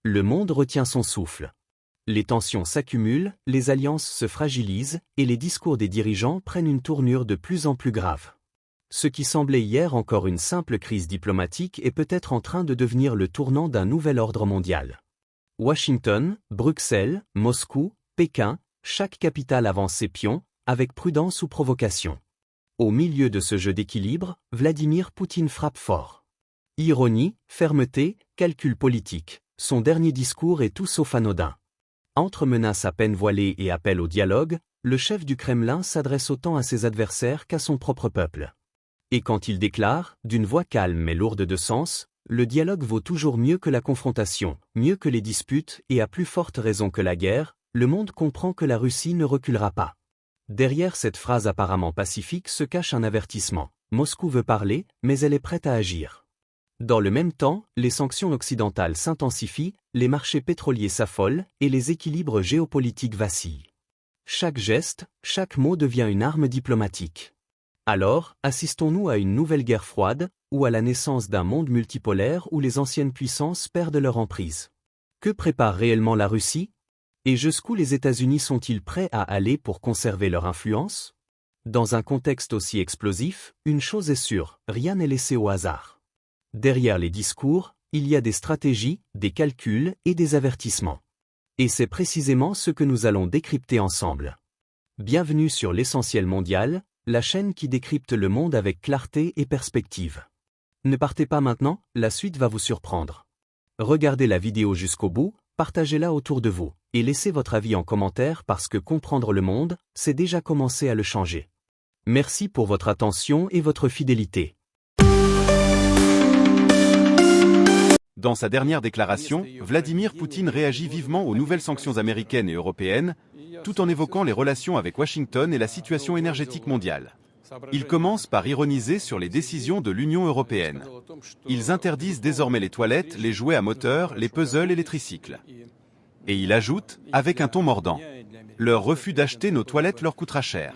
Le monde retient son souffle. Les tensions s'accumulent, les alliances se fragilisent, et les discours des dirigeants prennent une tournure de plus en plus grave. Ce qui semblait hier encore une simple crise diplomatique est peut-être en train de devenir le tournant d'un nouvel ordre mondial. Washington, Bruxelles, Moscou, Pékin, chaque capitale avance ses pions, avec prudence ou provocation. Au milieu de ce jeu d'équilibre, Vladimir Poutine frappe fort. Ironie, fermeté, calcul politique, son dernier discours est tout sauf anodin. Entre menaces à peine voilées et appel au dialogue, le chef du Kremlin s'adresse autant à ses adversaires qu'à son propre peuple. Et quand il déclare, d'une voix calme mais lourde de sens, le dialogue vaut toujours mieux que la confrontation, mieux que les disputes et à plus forte raison que la guerre, le monde comprend que la Russie ne reculera pas. Derrière cette phrase apparemment pacifique se cache un avertissement. Moscou veut parler, mais elle est prête à agir. Dans le même temps, les sanctions occidentales s'intensifient, les marchés pétroliers s'affolent et les équilibres géopolitiques vacillent. Chaque geste, chaque mot devient une arme diplomatique. Alors, assistons-nous à une nouvelle guerre froide, ou à la naissance d'un monde multipolaire où les anciennes puissances perdent leur emprise? Que prépare réellement la Russie? Et jusqu'où les États-Unis sont-ils prêts à aller pour conserver leur influence? Dans un contexte aussi explosif, une chose est sûre, rien n'est laissé au hasard. Derrière les discours, il y a des stratégies, des calculs et des avertissements. Et c'est précisément ce que nous allons décrypter ensemble. Bienvenue sur l'Essentiel Mondial, la chaîne qui décrypte le monde avec clarté et perspective. Ne partez pas maintenant, la suite va vous surprendre. Regardez la vidéo jusqu'au bout, partagez-la autour de vous, et laissez votre avis en commentaire parce que comprendre le monde, c'est déjà commencer à le changer. Merci pour votre attention et votre fidélité. Dans sa dernière déclaration, Vladimir Poutine réagit vivement aux nouvelles sanctions américaines et européennes, tout en évoquant les relations avec Washington et la situation énergétique mondiale. Il commence par ironiser sur les décisions de l'Union européenne. Ils interdisent désormais les toilettes, les jouets à moteur, les puzzles et les tricycles. Et il ajoute, avec un ton mordant, « Leur refus d'acheter nos toilettes leur coûtera cher ».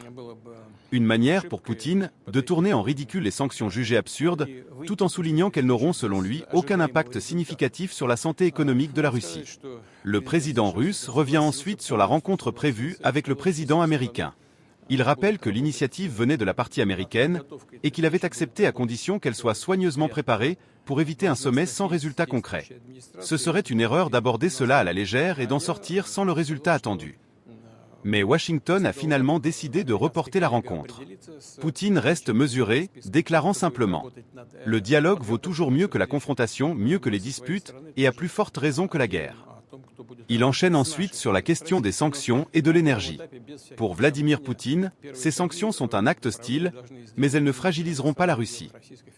Une manière pour Poutine de tourner en ridicule les sanctions jugées absurdes, tout en soulignant qu'elles n'auront selon lui aucun impact significatif sur la santé économique de la Russie. Le président russe revient ensuite sur la rencontre prévue avec le président américain. Il rappelle que l'initiative venait de la partie américaine et qu'il avait accepté à condition qu'elle soit soigneusement préparée pour éviter un sommet sans résultat concret. Ce serait une erreur d'aborder cela à la légère et d'en sortir sans le résultat attendu. Mais Washington a finalement décidé de reporter la rencontre. Poutine reste mesuré, déclarant simplement « Le dialogue vaut toujours mieux que la confrontation, mieux que les disputes, et à plus forte raison que la guerre ». Il enchaîne ensuite sur la question des sanctions et de l'énergie. Pour Vladimir Poutine, ces sanctions sont un acte hostile, mais elles ne fragiliseront pas la Russie.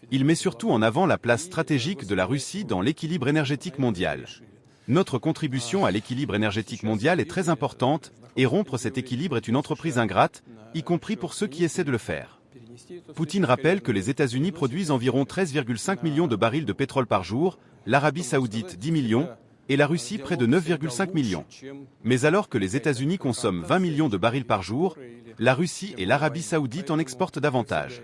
Il met surtout en avant la place stratégique de la Russie dans l'équilibre énergétique mondial. Notre contribution à l'équilibre énergétique mondial est très importante, et rompre cet équilibre est une entreprise ingrate, y compris pour ceux qui essaient de le faire. Poutine rappelle que les États-Unis produisent environ 13,5 millions de barils de pétrole par jour, l'Arabie Saoudite 10 millions, et la Russie près de 9,5 millions. Mais alors que les États-Unis consomment 20 millions de barils par jour, la Russie et l'Arabie Saoudite en exportent davantage.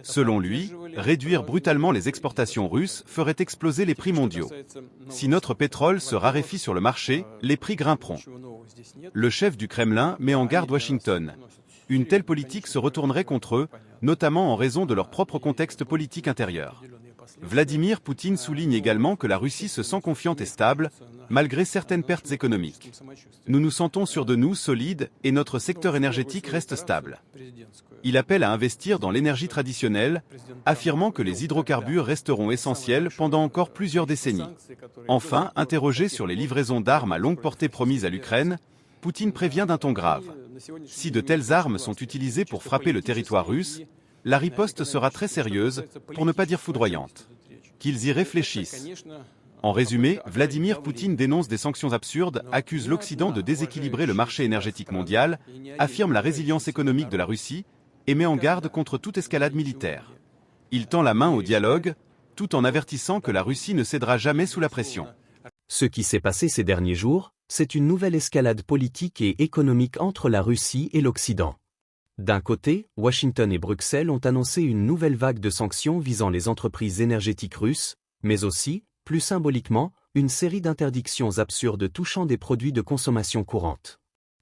Selon lui, réduire brutalement les exportations russes ferait exploser les prix mondiaux. Si notre pétrole se raréfie sur le marché, les prix grimperont. Le chef du Kremlin met en garde Washington. Une telle politique se retournerait contre eux, notamment en raison de leur propre contexte politique intérieur. Vladimir Poutine souligne également que la Russie se sent confiante et stable, malgré certaines pertes économiques. Nous nous sentons sûrs de nous, solides, et notre secteur énergétique reste stable. Il appelle à investir dans l'énergie traditionnelle, affirmant que les hydrocarbures resteront essentiels pendant encore plusieurs décennies. Enfin, interrogé sur les livraisons d'armes à longue portée promises à l'Ukraine, Poutine prévient d'un ton grave. Si de telles armes sont utilisées pour frapper le territoire russe, la riposte sera très sérieuse, pour ne pas dire foudroyante. Qu'ils y réfléchissent. En résumé, Vladimir Poutine dénonce des sanctions absurdes, accuse l'Occident de déséquilibrer le marché énergétique mondial, affirme la résilience économique de la Russie et met en garde contre toute escalade militaire. Il tend la main au dialogue, tout en avertissant que la Russie ne cédera jamais sous la pression. Ce qui s'est passé ces derniers jours, c'est une nouvelle escalade politique et économique entre la Russie et l'Occident. D'un côté, Washington et Bruxelles ont annoncé une nouvelle vague de sanctions visant les entreprises énergétiques russes, mais aussi, plus symboliquement, une série d'interdictions absurdes touchant des produits de consommation courante.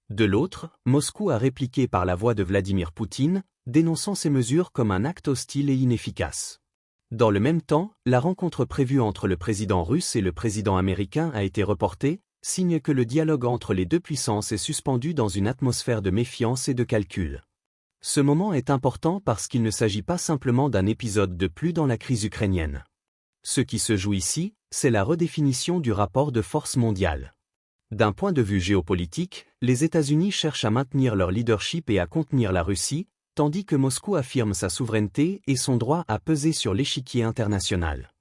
De l'autre, Moscou a répliqué par la voix de Vladimir Poutine, dénonçant ces mesures comme un acte hostile et inefficace. Dans le même temps, la rencontre prévue entre le président russe et le président américain a été reportée, signe que le dialogue entre les deux puissances est suspendu dans une atmosphère de méfiance et de calcul. Ce moment est important parce qu'il ne s'agit pas simplement d'un épisode de plus dans la crise ukrainienne. Ce qui se joue ici, c'est la redéfinition du rapport de force mondial. D'un point de vue géopolitique, les États-Unis cherchent à maintenir leur leadership et à contenir la Russie, tandis que Moscou affirme sa souveraineté et son droit à peser sur l'échiquier international.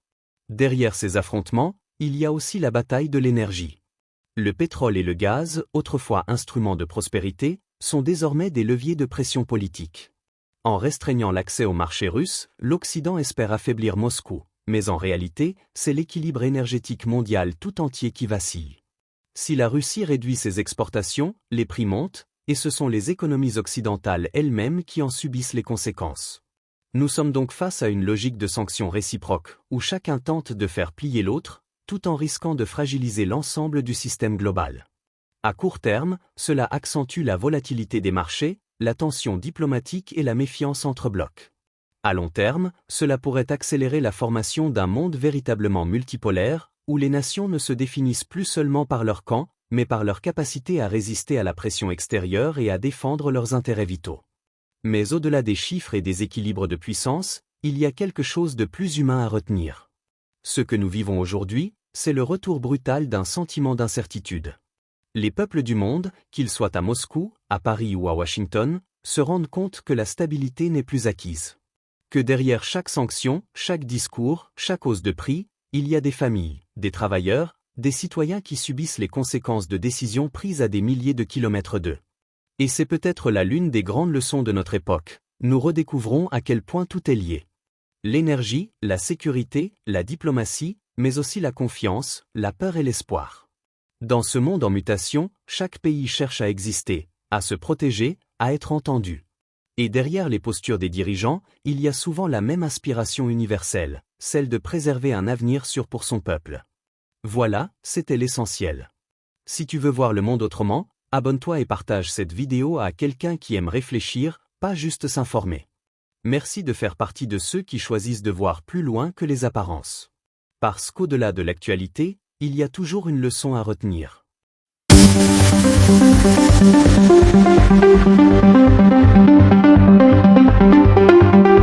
Derrière ces affrontements, il y a aussi la bataille de l'énergie. Le pétrole et le gaz, autrefois instruments de prospérité, sont désormais des leviers de pression politique. En restreignant l'accès au marché russe, l'Occident espère affaiblir Moscou, mais en réalité, c'est l'équilibre énergétique mondial tout entier qui vacille. Si la Russie réduit ses exportations, les prix montent, et ce sont les économies occidentales elles-mêmes qui en subissent les conséquences. Nous sommes donc face à une logique de sanctions réciproques, où chacun tente de faire plier l'autre, tout en risquant de fragiliser l'ensemble du système global. À court terme, cela accentue la volatilité des marchés, la tension diplomatique et la méfiance entre blocs. À long terme, cela pourrait accélérer la formation d'un monde véritablement multipolaire, où les nations ne se définissent plus seulement par leur camp, mais par leur capacité à résister à la pression extérieure et à défendre leurs intérêts vitaux. Mais au-delà des chiffres et des équilibres de puissance, il y a quelque chose de plus humain à retenir. Ce que nous vivons aujourd'hui, c'est le retour brutal d'un sentiment d'incertitude. Les peuples du monde, qu'ils soient à Moscou, à Paris ou à Washington, se rendent compte que la stabilité n'est plus acquise. Que derrière chaque sanction, chaque discours, chaque hausse de prix, il y a des familles, des travailleurs, des citoyens qui subissent les conséquences de décisions prises à des milliers de kilomètres d'eux. Et c'est peut-être là l'une des grandes leçons de notre époque. Nous redécouvrons à quel point tout est lié. L'énergie, la sécurité, la diplomatie, mais aussi la confiance, la peur et l'espoir. Dans ce monde en mutation, chaque pays cherche à exister, à se protéger, à être entendu. Et derrière les postures des dirigeants, il y a souvent la même aspiration universelle, celle de préserver un avenir sûr pour son peuple. Voilà, c'était l'essentiel. Si tu veux voir le monde autrement, abonne-toi et partage cette vidéo à quelqu'un qui aime réfléchir, pas juste s'informer. Merci de faire partie de ceux qui choisissent de voir plus loin que les apparences. Parce qu'au-delà de l'actualité, il y a toujours une leçon à retenir.